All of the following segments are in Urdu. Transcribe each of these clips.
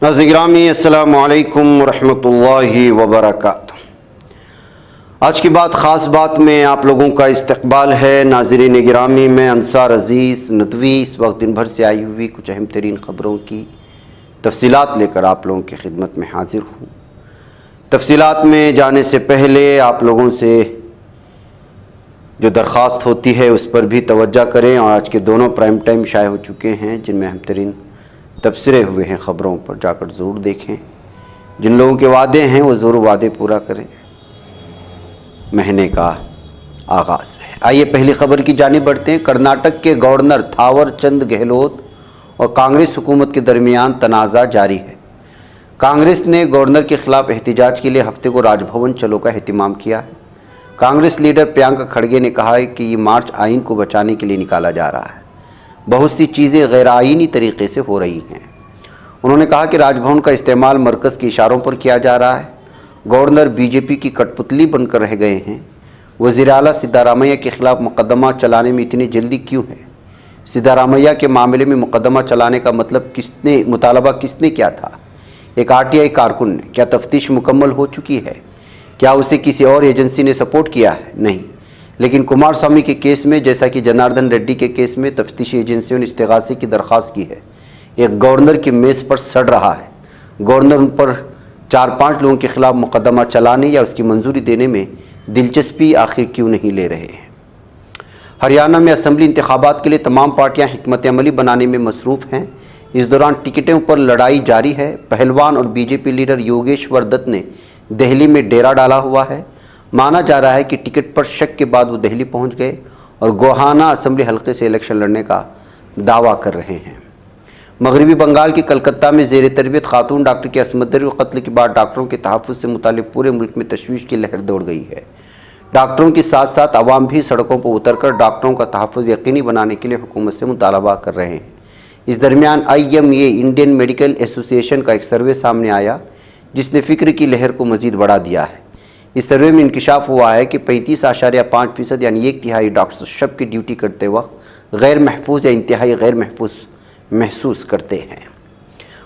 ناظرین گرامی السلام علیکم ورحمۃ اللہ وبرکاتہ۔ آج کی بات خاص بات میں آپ لوگوں کا استقبال ہے۔ ناظرین گرامی، میں انصار عزیز ندوی اس وقت دن بھر سے آئی ہوئی کچھ اہم ترین خبروں کی تفصیلات لے کر آپ لوگوں کی خدمت میں حاضر ہوں۔ تفصیلات میں جانے سے پہلے آپ لوگوں سے جو درخواست ہوتی ہے اس پر بھی توجہ کریں، اور آج کے دونوں پرائم ٹائم شائع ہو چکے ہیں جن میں اہم ترین تبصرے ہوئے ہیں، خبروں پر جا کر ضرور دیکھیں۔ جن لوگوں کے وعدے ہیں وہ ضرور وعدے پورا کریں۔ مہینے کا آغاز ہے، آئیے پہلی خبر کی جانب بڑھتے ہیں۔ کرناٹک کے گورنر تھاور چند گہلوت اور کانگریس حکومت کے درمیان تنازع جاری ہے۔ کانگریس نے گورنر کے خلاف احتجاج کے لیے ہفتے کو راج بھون چلو کا اہتمام کیا ہے۔ کانگریس لیڈر پرینکا کھڑگے نے کہا ہے کہ یہ مارچ آئین کو بچانے کے لیے نکالا جا رہا ہے۔ بہت سی چیزیں غیر آئینی طریقے سے ہو رہی ہیں۔ انہوں نے کہا کہ راج بھون کا استعمال مرکز کے اشاروں پر کیا جا رہا ہے۔ گورنر بی جے پی کی کٹ پتلی بن کر رہ گئے ہیں۔ وزیر اعلیٰ سدھارمیہ کے خلاف مقدمہ چلانے میں اتنی جلدی کیوں ہے؟ سدھارمیہ کے معاملے میں مقدمہ چلانے کا مطالبہ کس نے کیا تھا؟ ایک RTI کارکن نے۔ کیا تفتیش مکمل ہو چکی ہے؟ کیا اسے کسی اور ایجنسی نے سپورٹ کیا ہے؟ نہیں۔ لیکن کمار سوامی کے کیس میں، جیسا کہ جناردن ریڈی کے کیس میں، تفتیشی ایجنسیوں نے استغاثے کی درخواست کی ہے۔ ایک گورنر کی میز پر سڑ رہا ہے۔ گورنر ان پر 4-5 لوگوں کے خلاف مقدمہ چلانے یا اس کی منظوری دینے میں دلچسپی آخر کیوں نہیں لے رہے ہیں؟ ہریانہ میں اسمبلی انتخابات کے لیے تمام پارٹیاں حکمت عملی بنانے میں مصروف ہیں۔ اس دوران ٹکٹوں پر لڑائی جاری ہے۔ پہلوان اور BJP لیڈر یوگیشور دت نے دہلی میں ڈیرا ڈالا ہوا ہے۔ مانا جا رہا ہے کہ ٹکٹ پر شک کے بعد وہ دہلی پہنچ گئے اور گوہانا اسمبلی حلقے سے الیکشن لڑنے کا دعویٰ کر رہے ہیں۔ مغربی بنگال کے کلکتہ میں زیر تربیت خاتون ڈاکٹر کے عصمت دری قتل کے بعد ڈاکٹروں کے تحفظ سے متعلق پورے ملک میں تشویش کی لہر دوڑ گئی ہے۔ ڈاکٹروں کے ساتھ ساتھ عوام بھی سڑکوں پر اتر کر ڈاکٹروں کا تحفظ یقینی بنانے کے لیے حکومت سے مطالبہ کر رہے ہیں۔ اس درمیان IMA انڈین میڈیکل ایسوسی ایشن کا ایک سروے سامنے آیا جس نے فکر کی لہر کو مزید بڑھا دیا ہے۔ اس سروے میں انکشاف ہوا ہے کہ 35.5% یعنی 1/3 ڈاکٹر شب کی ڈیوٹی کرتے وقت غیر محفوظ یا انتہائی غیر محفوظ محسوس کرتے ہیں۔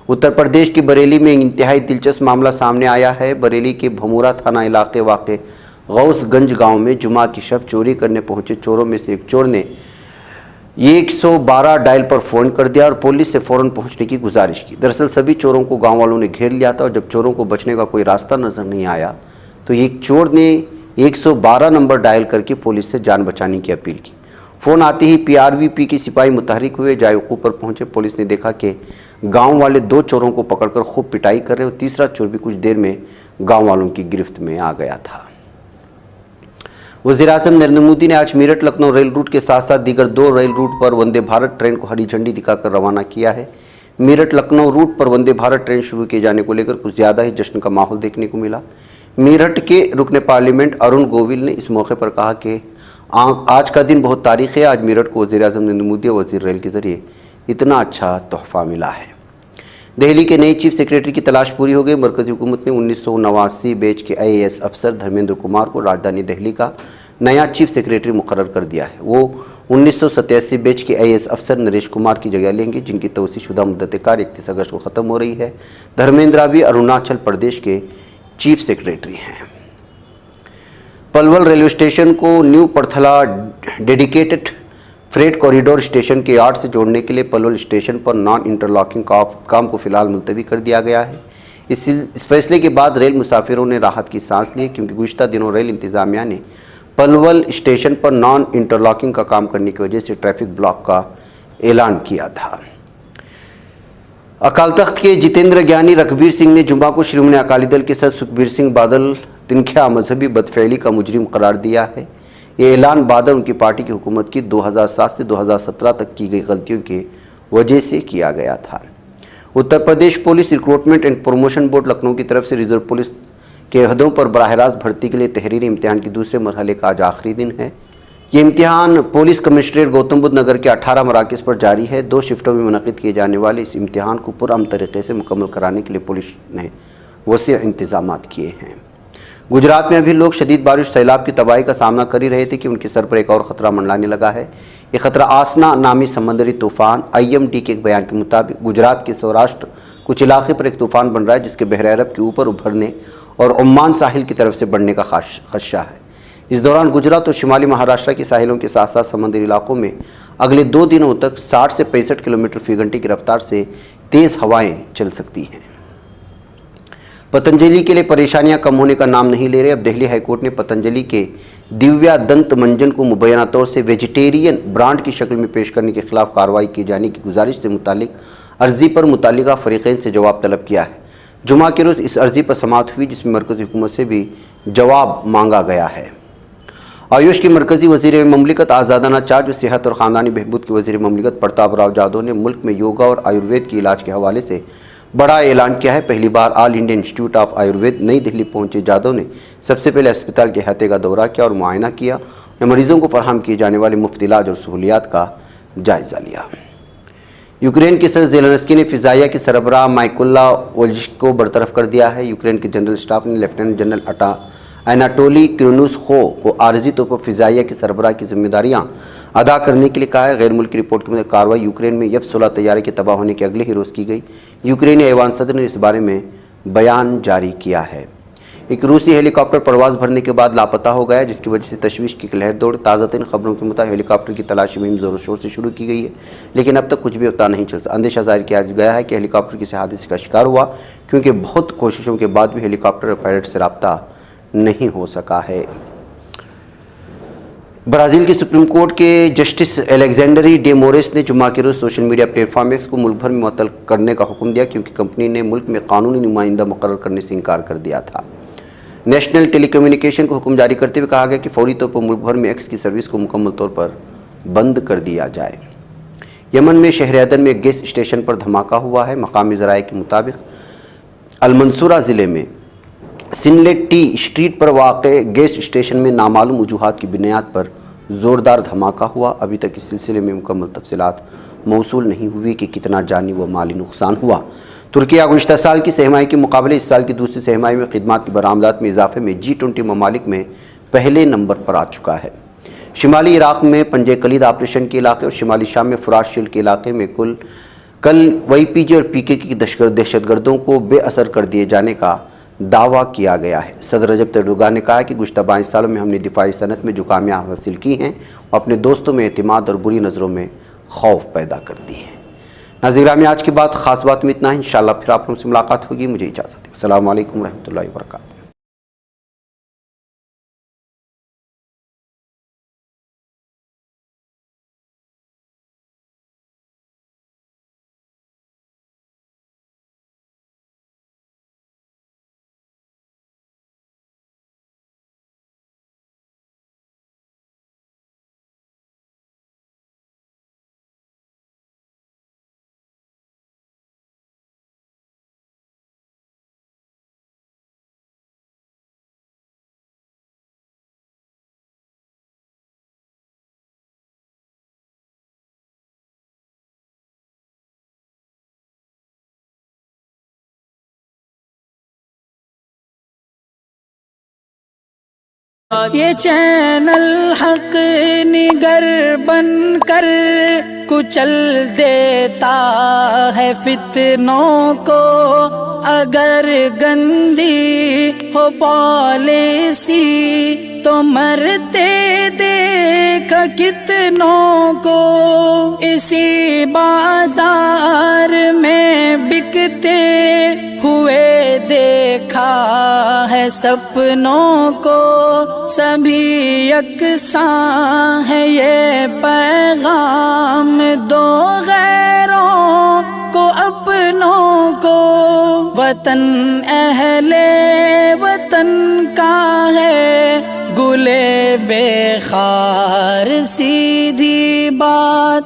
اتر پردیش کے بریلی میں انتہائی دلچسپ معاملہ سامنے آیا ہے۔ بریلی کے بھمورا تھانہ علاقے واقع غوث گنج گاؤں میں جمعہ کی شب چوری کرنے پہنچے چوروں میں سے ایک چور نے 112 ڈائل پر فون کر دیا اور پولیس سے فوراً پہنچنے کی گزارش کی۔ دراصل سبھی چوروں کو گاؤں والوں نے گھیر لیا تھا اور جب چوروں کو بچنے کا کوئی راستہ نظر نہیں آیا تو ایک چور نے 112 نمبر ڈائل کر کے پولیس سے جان بچانے کی اپیل کی۔ فون آتے ہی PRVP کے سپاہی متحرک ہوئے، جائے وقوع پر پہنچے۔ پولیس نے دیکھا کہ گاؤں والے 2 چوروں کو پکڑ کر خوب پٹائی کر رہے اور تیسرا چور بھی کچھ دیر میں گاؤں والوں کی گرفت میں آ گیا تھا۔ وزیر اعظم نریندر مودی نے آج میرٹھ لکھنؤ ریل روٹ کے ساتھ ساتھ دیگر 2 ریل روٹ پر وندے بھارت ٹرین کو ہری جھنڈی دکھا کر روانہ کیا ہے۔ میرٹھ لکھنؤ روٹ پر وندے بھارت ٹرین شروع کیے جانے کو لے کر کچھ زیادہ ہی جشن کا ماحول دیکھنے کو ملا۔ میرٹھ کے رکن پارلیمنٹ ارون گوول نے اس موقع پر کہا کہ آج کا دن بہت تاریخی ہے۔ آج میرٹھ کو وزیر اعظم نریندر مودی اور وزیر ریل کے ذریعے اتنا اچھا تحفہ ملا ہے۔ دہلی کے نئے چیف سیکریٹری کی تلاش پوری ہو گئی۔ مرکزی حکومت نے 1989 بیچ کے IAS افسر دھرمیندر کمار کو راجدھانی دہلی کا نیا چیف سیکریٹری مقرر کر دیا ہے۔ وہ 1987 بیچ کے IAS افسر نریش کمار کی جگہ لیں گے جن کی توسیع شدہ مدت کار 31 اگست کو ختم ہو رہی ہے۔ دھرمیندرا بھی اروناچل پردیش کے چیف سیکریٹری ہیں۔ پلول ریلوے اسٹیشن کو new Prithla dedicated freight corridor station کے یارڈ سے جوڑنے کے لیے پلول اسٹیشن پر نان انٹرلاکنگ کام کو فی الحال ملتوی کر دیا گیا ہے۔ اس فیصلے کے بعد ریل مسافروں نے راحت کی سانس لی کیونکہ گزشتہ دنوں ریل انتظامیہ نے پلول اسٹیشن پر نان انٹرلاکنگ کا کام کرنے کی وجہ سے ٹریفک بلاک کا اعلان کیا تھا۔ اکال تخت کے جتیندر گیانی رگھبیر سنگھ نے جمعہ کو شرومنی اکالی دل کے صدر سکھبیر سنگھ بادل تنخواہ مذہبی بدفعلی کا مجرم قرار دیا ہے۔ یہ اعلان بادل ان کی پارٹی کی حکومت کی 2007 سے 2017 تک کی گئی غلطیوں کی وجہ سے کیا گیا تھا۔ Uttar Pradesh police recruitment and promotion board Lucknow کی طرف سے ریزرو پولیس کے عہدوں پر براہ راست بھرتی کے لیے تحریری امتحان کے دوسرے مرحلے کا آج آخری دن ہے۔ یہ امتحان پولیس کمشنریٹ گوتم بدھ نگر کے 18 مراکز پر جاری ہے۔ 2 شفٹوں میں منعقد کیے جانے والے اس امتحان کو پرامن طریقے سے مکمل کرانے کے لیے پولیس نے وسیع انتظامات کیے ہیں۔ گجرات میں ابھی لوگ شدید بارش سیلاب کی تباہی کا سامنا کر ہی رہے تھے کہ ان کے سر پر ایک اور خطرہ منڈلانے لگا ہے۔ یہ خطرہ آسنا نامی سمندری طوفان IMD کے ایک بیان کے مطابق گجرات کے سوراشٹر کچھ علاقے پر ایک طوفان بن رہا ہے جس کے بحر عرب کے اوپر ابھرنے اور عمان ساحل کی طرف سے بڑھنے کا خدشہ ہے۔ اس دوران گجرات اور شمالی مہاراشٹر کی ساحلوں کے ساتھ ساتھ سمندری علاقوں میں اگلے 2 دنوں تک 60 سے 65 کلومیٹر فی گھنٹے کی رفتار سے تیز ہوائیں چل سکتی ہیں۔ پتنجلی کے لیے پریشانیاں کم ہونے کا نام نہیں لے رہے۔ اب دہلی ہائی کورٹ نے پتنجلی کے دیویا دنت منجن کو مبینہ طور سے ویجیٹیرین برانڈ کی شکل میں پیش کرنے کے خلاف کارروائی کیے جانے کی گزارش سے متعلق عرضی پر متعلقہ فریقین سے جواب طلب کیا ہے۔ جمعہ کے روز اس عرضی پر سماعت ہوئی جس میں مرکزی حکومت سے بھی جواب مانگا گیا ہے۔ آیوش کے مرکزی وزیر مملکت آزادانہ چارج و صحت اور خاندانی بہبود کے وزیر مملکت پرتاپ راؤ جادو نے ملک میں یوگا اور آیوروید کے علاج کے حوالے سے بڑا اعلان کیا ہے۔ پہلی بار آل انڈیا انسٹیٹیوٹ آف آیوروید نئی دہلی پہنچے جادو نے سب سے پہلے اسپتال کے احاطے کا دورہ کیا اور معائنہ کیا اور مریضوں کو فراہم کیے جانے والے مفت علاج اور سہولیات کا جائزہ لیا۔ یوکرین کے صدر زیلنسکی نے فضائیہ کے سربراہ مائکولا وولشک کو برطرف کر دیا ہے۔ یوکرین کے جنرل اسٹاف نے لیفٹیننٹ جنرل اناٹولی کرونوسخو کو عارضی طور پر فضائیہ کے سربراہ کی ذمہ داریاں ادا کرنے کے لیے کہا ہے۔ غیر ملکی رپورٹ کے مطابق کارروائی یوکرین میں F-16 طیارے کے تباہ ہونے کے اگلے ہی روز کی گئی۔ یوکرینی ایوان صدر نے اس بارے میں بیان جاری کیا ہے۔ ایک روسی ہیلی کاپٹر پرواز بھرنے کے بعد لاپتہ ہو گیا جس کی وجہ سے تشویش کی لہر دوڑ۔ تازہ ترین خبروں کے مطابق ہیلی کاپٹر کی تلاشی مہم زور و شور سے شروع کی گئی ہے لیکن اب تک کچھ بھی پتہ نہیں چل سکا۔ اندیشہ ظاہر کیا گیا ہے کہ ہیلی کاپٹر کسی حادثے کا شکار ہوا کیونکہ بہت کوششوں کے بعد بھی ہیلی کاپٹر اور پائلٹ سے رابطہ نہیں ہو سکا ہے۔ برازیل کی سپریم کورٹ کے جسٹس الیگزینڈری ڈے موریس نے جمعہ کے روز social media platform X کو ملک بھر میں معطل کرنے کا حکم دیا کیونکہ کمپنی نے ملک میں قانونی نمائندہ مقرر کرنے سے انکار کر دیا تھا۔ نیشنل ٹیلی کمیونیکیشن کو حکم جاری کرتے ہوئے کہا گیا کہ فوری طور پر ملک بھر میں ایکس کی سروس کو مکمل طور پر بند کر دیا جائے۔ یمن میں شہر عدن میں ایک گیس اسٹیشن پر دھماکہ ہوا ہے۔ مقامی ذرائع کے مطابق المنصورہ ضلع میں سنلیٹ ٹی اسٹریٹ پر واقع گیس اسٹیشن میں نامعلوم وجوہات کی بنیاد پر زوردار دھماکہ ہوا۔ ابھی تک اس سلسلے میں مکمل تفصیلات موصول نہیں ہوئی کہ کتنا جانی و مالی نقصان ہوا۔ ترکیہ گزشتہ سال کی سہ ماہی کے مقابلے اس سال کی دوسری سہ ماہی میں خدمات کی برآمدات میں اضافے میں G20 ممالک میں پہلے نمبر پر آ چکا ہے۔ شمالی عراق میں پنجہ کلید آپریشن کے علاقے اور شمالی شام میں فرات شیل کے علاقے میں کل YPG اور PKK کی دہشت گردوں کو بے اثر کر دیے جانے کا دعویٰ کیا گیا ہے۔ صدر رجب طیب ایردوغان نے کہا کہ گزشتہ 22 سالوں میں ہم نے دفاعی صنعت میں جو کامیابی حاصل کی ہیں وہ اپنے دوستوں میں اعتماد اور بری نظروں میں خوف پیدا کرتی ہیں۔ ناظرین گرامی، آج کے بعد خاص بات میں اتنا ہے۔ انشاءاللہ پھر آپ لوگوں سے ملاقات ہوگی۔ مجھے اجازت دیں۔ السلام علیکم ورحمۃ اللہ وبرکاتہ۔ یہ چینل حق نگر بن کر کچل دیتا ہے فتنوں کو، اگر گندی ہو پالیسی تو مرتے دیکھ کتنوں کو، اسی بازار میں بکتے ہوئے دیکھا ہے سپنوں کو، سبھی یکساں ہے یہ پیغام دو غیروں کو اپنوں کو، وطن اہل وطن کا ہے گلے بے خار، سیدھی بات